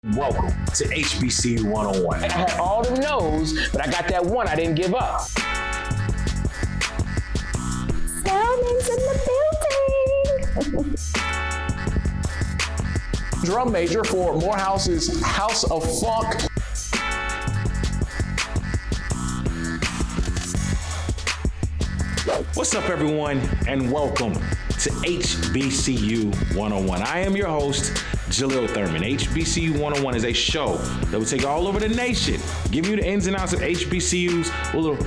Welcome to HBCU 101. I had all the no's, but I got that one I didn't give up. Salmon's in the building. Drum major for Morehouse's House of Funk. What's up, everyone, and welcome to HBCU 101. I am your host, Jaleel Thurman. HBCU 101 is a show that will take you all over the nation, give you the ins and outs of HBCUs, a little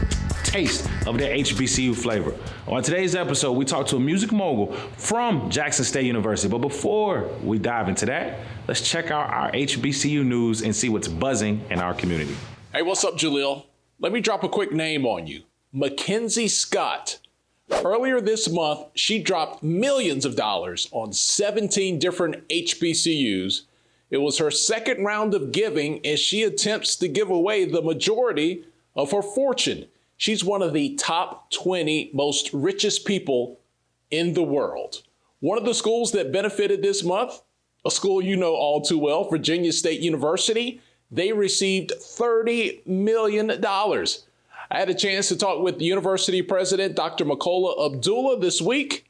taste of their HBCU flavor. On today's episode, we talk to a music mogul from Jackson State University. But before we dive into that, let's check out our HBCU news and see what's buzzing in our community. Hey, what's up, Jaleel? Let me drop a quick name on you. Mackenzie Scott. Earlier this month, she dropped millions of dollars on 17 different HBCUs. It was her second round of giving as she attempts to give away the majority of her fortune. She's one of the top 20 most richest people in the world. One of the schools that benefited this month, a school you know all too well, Virginia State University, they received $30 million. I had a chance to talk with the university president, Dr. Makola Abdullah, this week.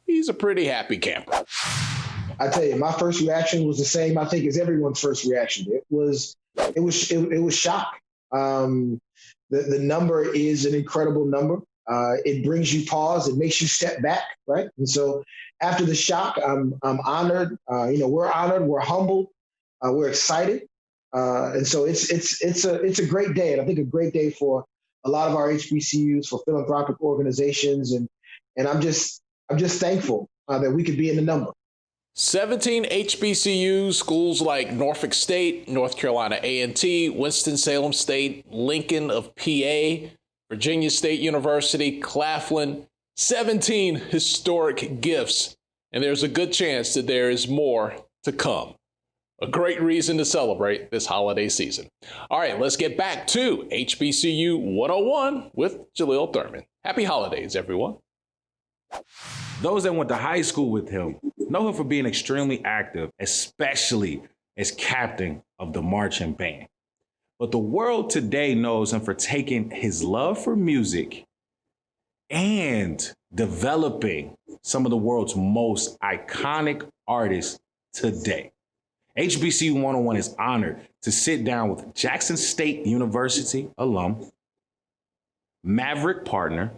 He's a pretty happy camper. I tell you, my first reaction was the same, I think, as everyone's first reaction. It was shock. The number is an incredible number. It brings you pause. It makes you step back, right? And so after the shock, I'm honored. We're honored. We're humbled. We're excited. And so it's a great day, and I think a great day for a lot of our HBCUs, for philanthropic organizations, and I'm just thankful that we could be in the number. 17 HBCUs, schools like Norfolk State, North Carolina A&T, Winston-Salem State, Lincoln of PA, Virginia State University, Claflin, 17 historic gifts, and there's a good chance that there is more to come. A great reason to celebrate this holiday season. All right, let's get back to HBCU 101 with Jaleel Thurman. Happy holidays, everyone. Those that went to high school with him know him for being extremely active, especially as captain of the marching band. But the world today knows him for taking his love for music and developing some of the world's most iconic artists today. HBCU 101 is honored to sit down with Jackson State University alum, Maverick partner,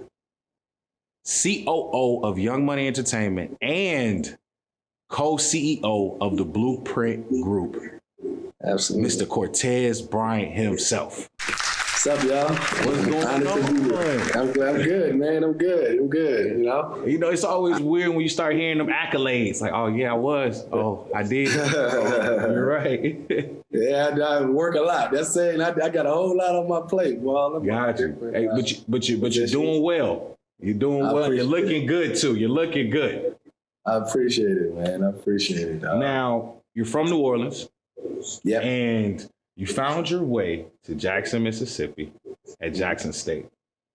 COO of Young Money Entertainment, and co-CEO of the Blueprint Group. Absolutely. Mr. Cortez Bryant himself. What's up, y'all? What's going on? I'm good, man. I'm good, You know, it's always weird when you start hearing them accolades. Like, oh, yeah, I was. Oh, I did. Oh, you're right. Yeah, I work a lot. That's saying I got a whole lot on my plate. Got you. Hey, but you're doing well. You're doing well. You're looking good, too. You're looking good. I appreciate it, man. I appreciate it. Now, you're from New Orleans. Yeah. And you found your way to Jackson, Mississippi at Jackson State.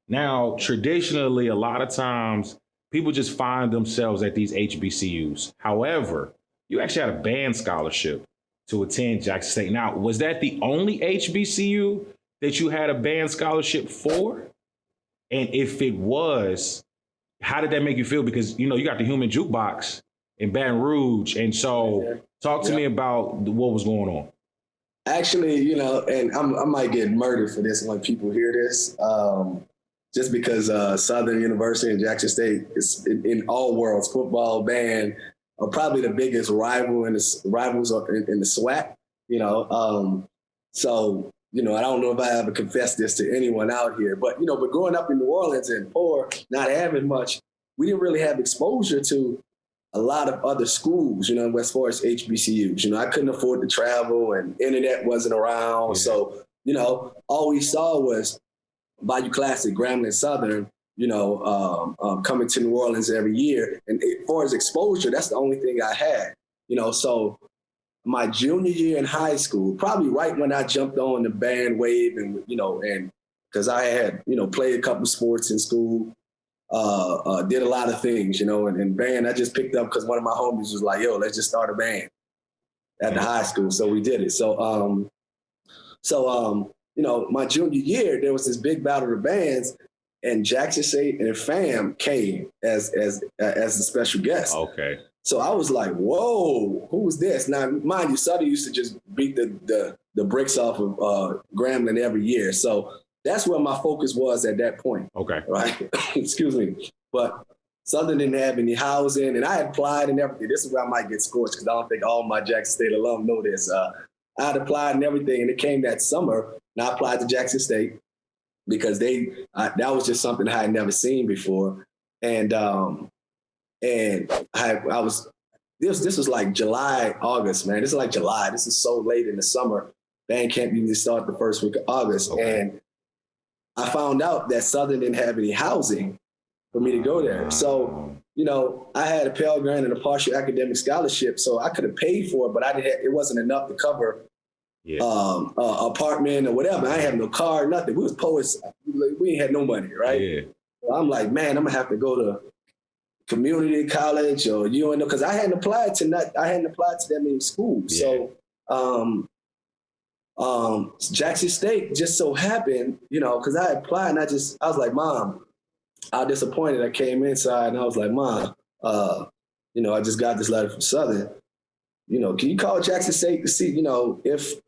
Now, traditionally, a lot of times people just find themselves at these HBCUs. However, you actually had a band scholarship to attend Jackson State. Now, was that the only HBCU that you had a band scholarship for? And if it was, how did that make you feel? Because, you got the Human Jukebox in Baton Rouge. And so talk to me about what was going on. Actually, and I might get murdered for this when people hear this, just because Southern University and Jackson State is in all worlds, football, band, are probably the biggest rivals in the SWAC, So, I don't know if I ever confessed this to anyone out here, but growing up in New Orleans and poor, not having much, we didn't really have exposure to a lot of other schools, as far as HBCUs. I couldn't afford to travel and internet wasn't around. Yeah. So, all we saw was Bayou Classic, Grambling Southern, coming to New Orleans every year. And as far as exposure, that's the only thing I had, so my junior year in high school, probably right when I jumped on the band wave and because I had, played a couple sports in school, did a lot of things, and band I just picked up because one of my homies was like, yo, let's just start a band. at the high school. So we did it. So my junior year, there was this big battle of the bands, and Jackson State and FAM came as a special guest. Okay. So I was like, whoa, who was this? Now, mind you, Southern used to just beat the bricks off of Grambling every year. So that's where my focus was at that point. Okay. Right? Excuse me. But Southern didn't have any housing, and I had applied and everything. This is where I might get scorched because I don't think all my Jackson State alum know this. I had applied and everything, and it came that summer, and I applied to Jackson State because that was just something I had never seen before. And this was like July, August, man. This is like July. This is so late in the summer. Band camp usually start the first week of August. Okay. And I found out that Southern didn't have any housing for me to go there. So, I had a Pell Grant and a partial academic scholarship, so I could have paid for it, but it wasn't enough to cover apartment or whatever. I ain't have no car, nothing. We was poets. We ain't had no money, right? Yeah. So I'm like, man, I'm gonna have to go to community college or UNO because I hadn't applied to that many schools. Yeah. So Jackson State just so happened, because I applied and I was like, Mom, I was disappointed. I came inside and I was like, Mom, I just got this letter from Southern. Can you call Jackson State to see, if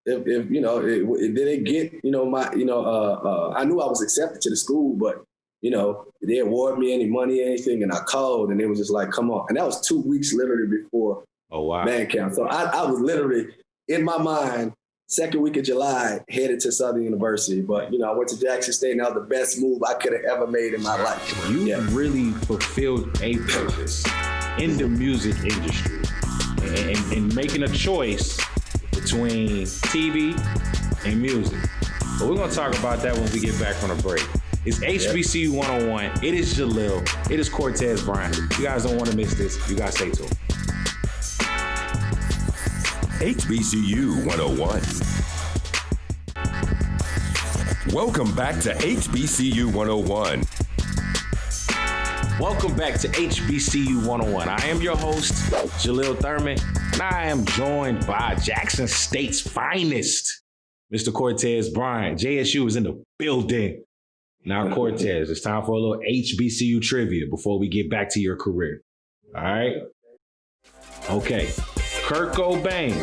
did it get, I knew I was accepted to the school, but did they award me any money or anything? And I called and it was just like, come on. And that was 2 weeks literally before band camp. So I was literally in my mind, second week of July, headed to Southern University. But, I went to Jackson State and that was the best move I could have ever made in my life. You really fulfilled a purpose in the music industry and making a choice between TV and music. But we're going to talk about that when we get back from the break. It's HBCU 101. It is Jalil. It is Cortez Bryant. You guys don't want to miss this. You guys stay tuned. HBCU 101. Welcome back to HBCU 101. Welcome back to HBCU 101. I am your host, Jalil Thurman, and I am joined by Jackson State's finest, Mr. Cortez Bryant. JSU is in the building. Now, Cortez, it's time for a little HBCU trivia before we get back to your career. All right? Okay. Kurt Cobain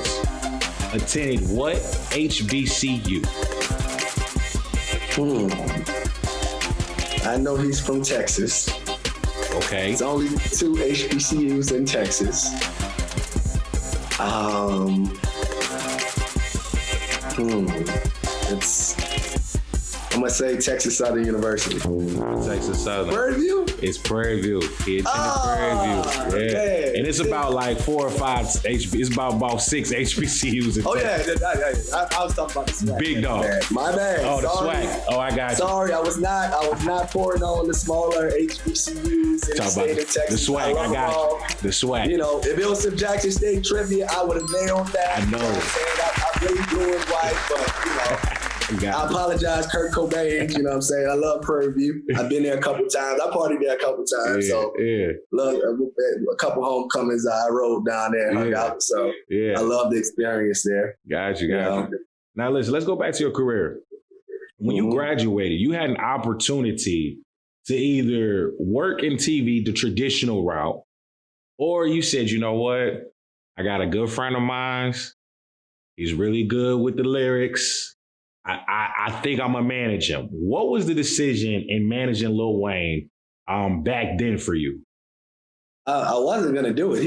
attended what HBCU? I know he's from Texas. Okay. There's only 2 HBCUs in Texas. I'm gonna say Texas Southern University. Texas Southern. Prairie View? It's Prairie View. It's Prairie View. Yeah. Man. And it's about like 4 or 5 it's about 6 HBCUs in Texas. I was talking about the swag. Big dog. My bad. Oh, the swag. Oh, I got you. Sorry, I was not pouring on the smaller HBCUs in the state of Texas. The swag, I got you. The swag. If it was some Jackson State trivia, I would have nailed that. I know. I really blew it right, but I apologize, Kurt Cobain. You know what I'm saying? I love Prairie View. I've been there a couple times. I partied there a couple times. Love a couple homecomings. I rode down there and hung out. So I love the experience there. Got you. Now listen, let's go back to your career. When you graduated, you had an opportunity to either work in TV the traditional route, or you said, you know what? I got a good friend of mine. He's really good with the lyrics. I think I'm gonna manage him. What was the decision in managing Lil Wayne back then for you? I wasn't gonna do it.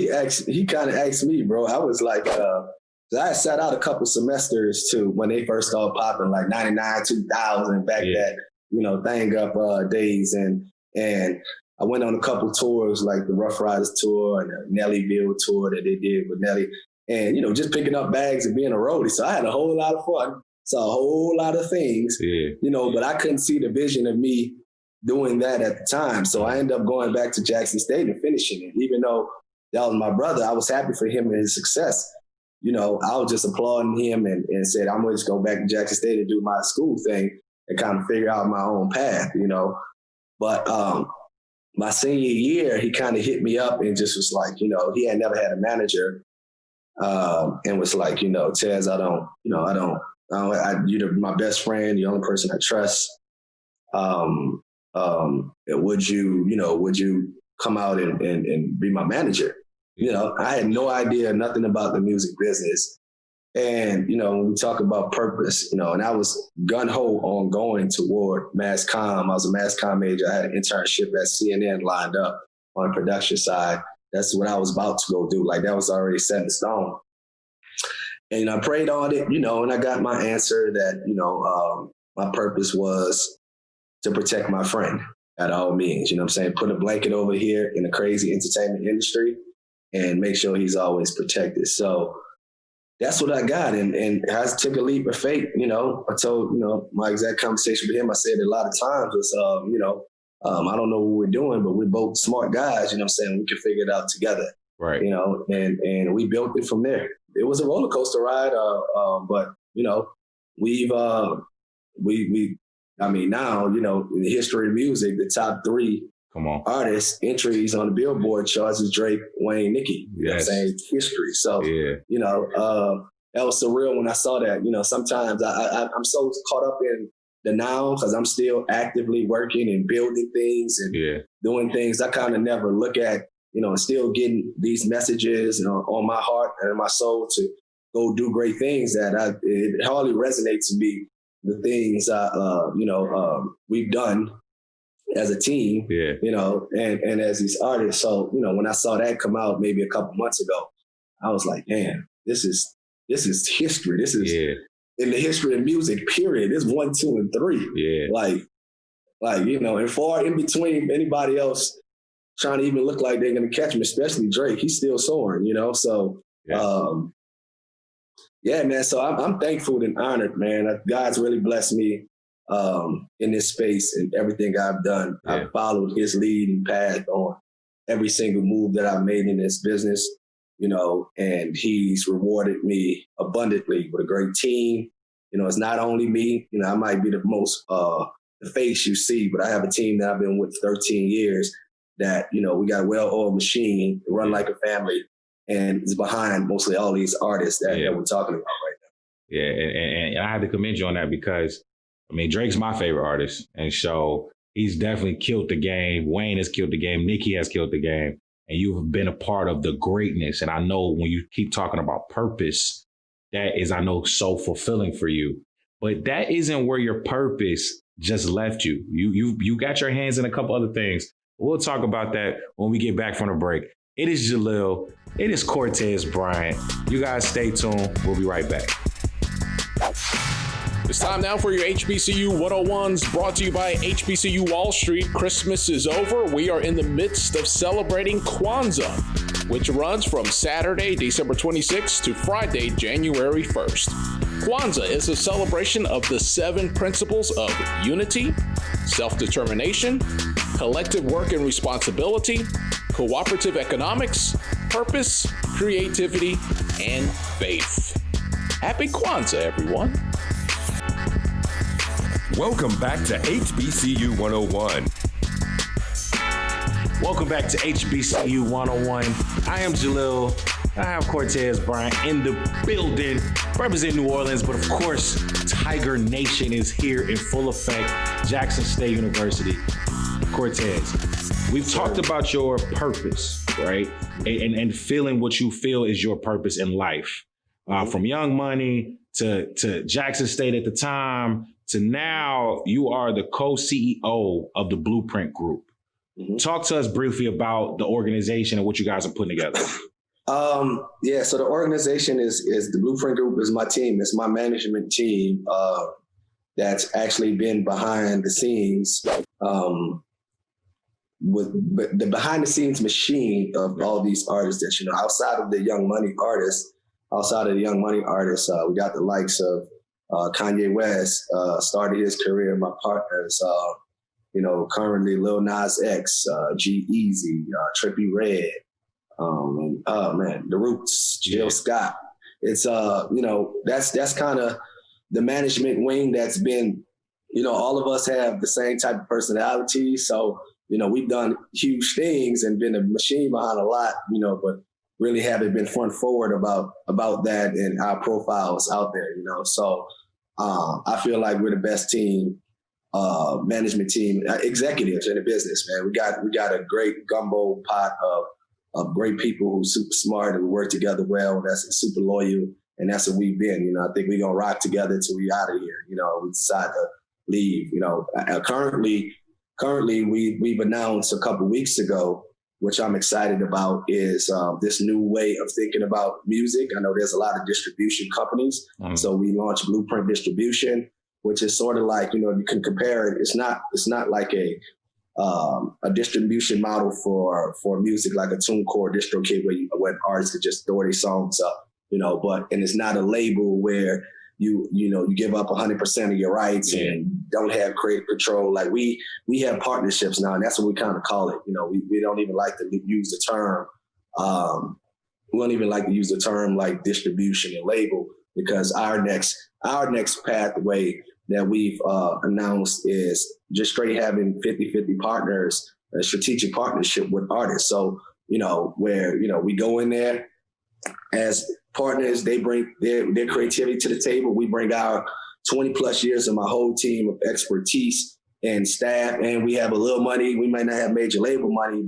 He kind of asked me, bro. I was like, I sat out a couple semesters too when they first started popping, like 99, 2000, back that thing up days, and I went on a couple tours like the Rough Riders tour and the Nellyville tour that they did with Nelly, and just picking up bags and being a roadie. So I had a whole lot of fun. Saw a whole lot of things, but I couldn't see the vision of me doing that at the time. So I ended up going back to Jackson State and finishing it. Even though that was my brother, I was happy for him and his success. I was just applauding him and said, I'm going to just go back to Jackson State and do my school thing and kind of figure out my own path, But my senior year, he kind of hit me up and just was like, he had never had a manager. and was like, Tez, you're my best friend, the only person I trust. Would you come out and be my manager? I had no idea, nothing about the music business. And, when we talk about purpose, and I was gung-ho on going toward mass comm. I was a mass comm major. I had an internship at CNN lined up on the production side. That's what I was about to go do. Like, that was already set in stone. And I prayed on it, and I got my answer that, my purpose was to protect my friend at all means. Put a blanket over here in the crazy entertainment industry and make sure he's always protected. So that's what I got. And I took a leap of faith. I told, my exact conversation with him, I said a lot of times was, I don't know what we're doing, but we're both smart guys. We can figure it out together. Right. And we built it from there. It was a roller coaster ride. But now, in the history of music, the top 3 artists entries on the Billboard charts is Drake, Wayne, Nicki. Yes. History. So, that was surreal when I saw that. Sometimes I'm so caught up in the now because I'm still actively working and building things and doing things. I kind of never look at, still getting these messages on my heart and in my soul to go do great things that it hardly resonates to me. The things, we've done as a team, and as these artists. So, when I saw that come out maybe a couple months ago, I was like, man, this is history. This is in the history of music, period. It's 1, 2, and 3. Yeah. And far in between anybody else trying to even look like they're going to catch him, especially Drake. He's still soaring, So, man. So I'm thankful and honored, man. God's really blessed me in this space and everything I've done. I've followed his lead and path on every single move that I've made in this business, and he's rewarded me abundantly with a great team. It's not only me, I might be the most, the face you see, but I have a team that I've been with 13 years that, we got a well-oiled machine, run like a family, and it's behind mostly all these artists that we're talking about right now. Yeah, and I have to commend you on that because, Drake's my favorite artist. And so he's definitely killed the game. Wayne has killed the game. Nicki has killed the game. And you've been a part of the greatness. And I know when you keep talking about purpose, that is, I know, so fulfilling for you. But that isn't where your purpose just left you. You got your hands in a couple other things. We'll talk about that when we get back from the break. It is Jalil. It is Cortez Bryant. You guys stay tuned. We'll be right back. It's time now for your HBCU 101s, brought to you by HBCU Wall Street. Christmas is over. We are in the midst of celebrating Kwanzaa, which runs from Saturday, December 26th to Friday, January 1st. Kwanzaa is a celebration of the 7 principles of unity, self-determination, collective work and responsibility, cooperative economics, purpose, creativity, and faith. Happy Kwanzaa, everyone. Welcome back to HBCU 101. Welcome back to HBCU 101. I am Jalil. I have Cortez Bryant in the building, representing New Orleans, but of course, Tiger Nation is here in full effect. Jackson State University. Cortez, we've talked about your purpose, right? And feeling what you feel is your purpose in life. From Young Money to Jackson State at the time, to now you are the co-CEO of the Blueprint Group. Mm-hmm. Talk to us briefly about the organization and what you guys are putting together. So the organization is the Blueprint Group is my team. It's my management team that's actually been behind the scenes with the behind the scenes machine of all these artists that, outside of the Young Money artists, we got the likes of Kanye West, started his career. My partners, currently Lil Nas X, G-Eazy, Trippie Redd, The Roots, Jill Scott. It's, that's kind of the management wing that's been, all of us have the same type of personality. So, we've done huge things and been a machine behind a lot, but really haven't been front forward about that and our profiles out there, you know. So I feel like we're the best team, management team, executives in the business, man. We got a great gumbo pot of great people who's super smart and work together well. That's super loyal, and that's what we've been. You know, I think we're gonna rock together till we out of here. You know, we decide to leave. You know, currently we've announced a couple weeks ago, which I'm excited about, is this new way of thinking about music. I know there's a lot of distribution companies, so we launched Blueprint Distribution, which is sort of like, you know, you can compare it. It's not like a distribution model for music like a TuneCore, DistroKid, where artists could just throw their songs up, you know. And it's not a label where you give up 100% of your rights and don't have creative control. Like we have partnerships now, and that's what we kind of call it. You know, we don't even like to use the term. We don't even like to use the term like distribution and label, because our next pathway that we've announced is just straight having 50-50 partners, a strategic partnership with artists. So, you know, where, you know, we go in there as partners, they bring their creativity to the table. We bring our 20 plus years of my whole team of expertise and staff, and we have a little money. We might not have major label money,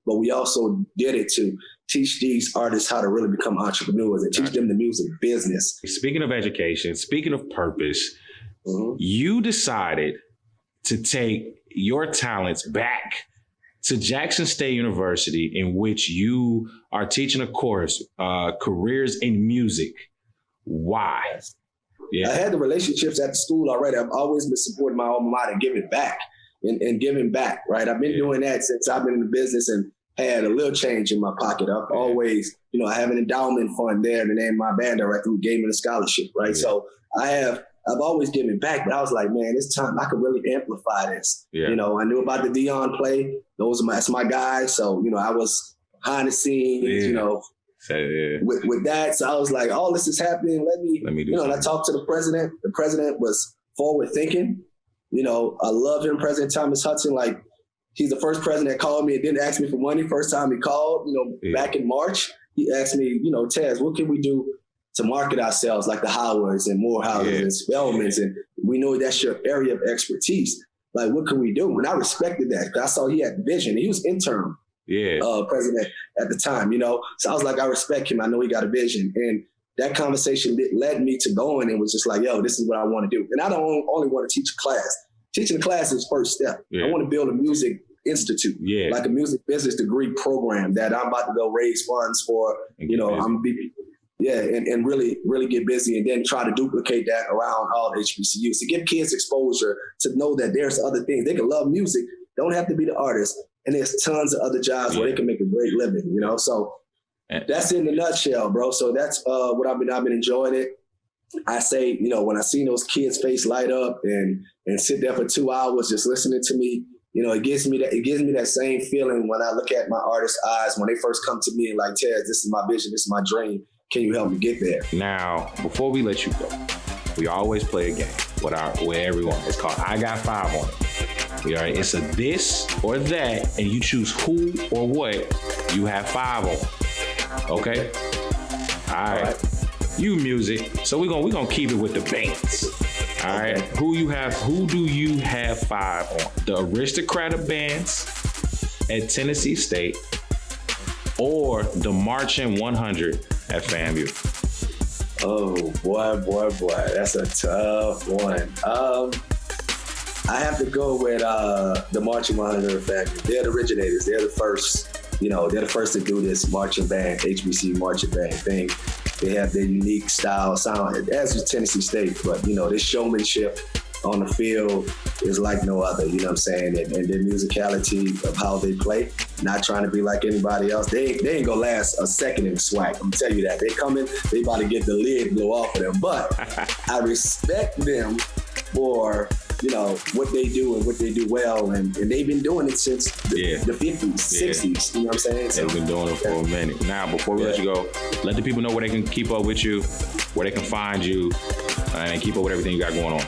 but we also did it to teach these artists how to really become entrepreneurs and teach them the music business. Speaking of education, speaking of purpose, you decided to take your talents back to Jackson State University, in which you are teaching a course, careers in music. Why? Yeah. I had the relationships at the school already. I've always been supporting my alma mater and giving back and giving back, right? I've been doing that since I've been in the business and had a little change in my pocket. I've always, you know, I have an endowment fund there. The name of my band director who gave me the scholarship, right? So I've always given back, but I was like, man, it's time I could really amplify this. You know, I knew about the Dion play. That's my guys. So, you know, I was behind the scenes, you know, with that. So I was like, oh, this is happening. Let me do, you know, and I talked to the president. The president was forward thinking. You know, I love him, President Thomas Hudson. Like, he's the first president that called me and didn't ask me for money. First time he called, you know, back in March, he asked me, you know, Taz, what can we do to market ourselves like the Howards and Morehouses and Spellmans? And we know that's your area of expertise. Like, what can we do? And I respected that, because I saw he had vision. He was interim president at the time, you know? So I was like, I respect him. I know he got a vision. And that conversation led me to going and was just like, yo, this is what I want to do. And I don't only want to teach a class. Teaching a class is first step. I want to build a music institute, like a music business degree program that I'm about to go raise funds for. You know, and really get busy, and then try to duplicate that around all HBCUs to give kids exposure to know that there's other things. They can love music, don't have to be the artist, and there's tons of other jobs where they can make a great living, you know? So that's in a nutshell, bro. So that's what I've been enjoying it. I say, you know, when I see those kids' face light up and sit there for 2 hours just listening to me, you know, it gives me that same feeling when I look at my artist's eyes when they first come to me and like, Taz, this is my vision, this is my dream. Can you help me get there? Now, before we let you go, we always play a game with everyone. It's called I Got Five on It. All right, it's a this or that, and you choose who or what you have five on. Okay? All right. You music. So we're gonna keep it with the bands. All right. Who do you have five on? The Aristocratic bands at Tennessee State or the Marching 100 at FAMU? Oh boy, that's a tough one. I have to go with the Marching 100 at FAMU. They're the originators. They're the first. You know, they're the first to do this marching band, HBCU marching band thing. They have their unique style, sound, as with Tennessee State. But you know, this showmanship on the field is like no other, you know what I'm saying? And their musicality of how they play, not trying to be like anybody else. They ain't gonna last a second in the swag. I'm gonna tell you that. They coming, they about to get the lid blow off of them. But I respect them for, you know, what they do and what they do well. And they've been doing it since the 50s, 60s, you know what I'm saying? So, they've been doing it for a minute. Now, before we let you go, let the people know where they can keep up with you, where they can find you, and keep up with everything you got going on.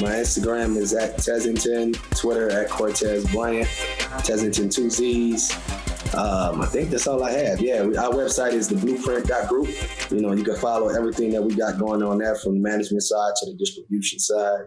My Instagram is at Tezington, Twitter at Cortez Bryant, Tezington 2 Z's. I think that's all I have. Yeah, our website is theblueprint.group. You know, you can follow everything that we got going on there from the management side to the distribution side,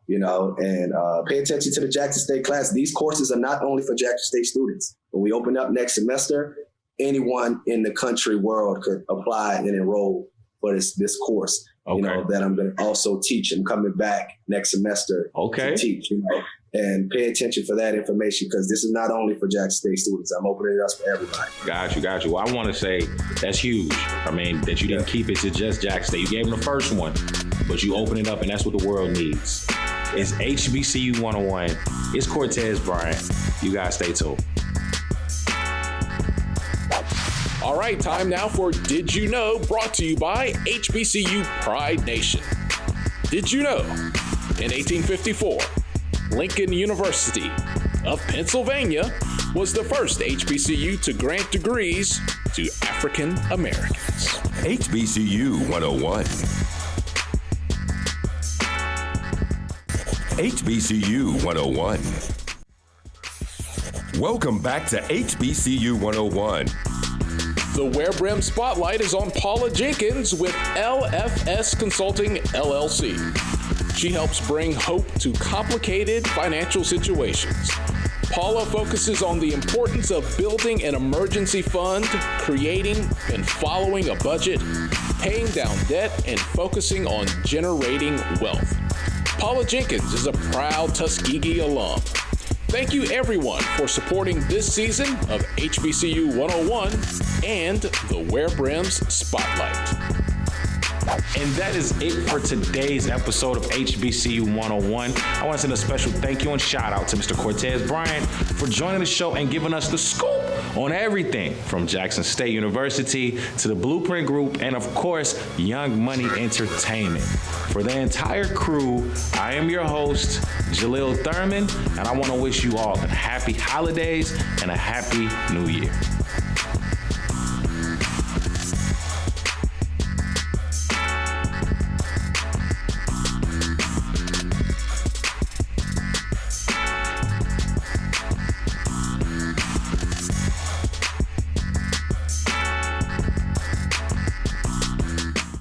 you know, and pay attention to the Jackson State class. These courses are not only for Jackson State students. When we open up next semester, anyone in the country world could apply and enroll for this course, you know, that I'm going to also teach. I'm coming back next semester to teach, you know, and pay attention for that information because this is not only for Jackson State students. I'm opening it up for everybody. Got you. Well, I want to say that's huge. I mean, that you didn't keep it to just Jackson State. You gave them the first one, but you open it up, and that's what the world needs. It's HBCU 101. It's Cortez Bryant. You guys stay tuned. All right, time now for Did You Know, brought to you by HBCU Pride Nation. Did you know, in 1854, Lincoln University of Pennsylvania was the first HBCU to grant degrees to African Americans. HBCU 101. HBCU 101. Welcome back to HBCU 101. The Wear Brim Spotlight is on Paula Jenkins with LFS Consulting, LLC. She helps bring hope to complicated financial situations. Paula focuses on the importance of building an emergency fund, creating and following a budget, paying down debt, and focusing on generating wealth. Paula Jenkins is a proud Tuskegee alum. Thank you, everyone, for supporting this season of HBCU 101 and the Wear Brims Spotlight. And that is it for today's episode of HBCU 101. I want to send a special thank you and shout out to Mr. Cortez Bryant for joining the show and giving us the scoop on everything from Jackson State University to the Blueprint Group and, of course, Young Money Entertainment. For the entire crew, I am your host, Jaleel Thurman, and I want to wish you all a happy holidays and a happy new year.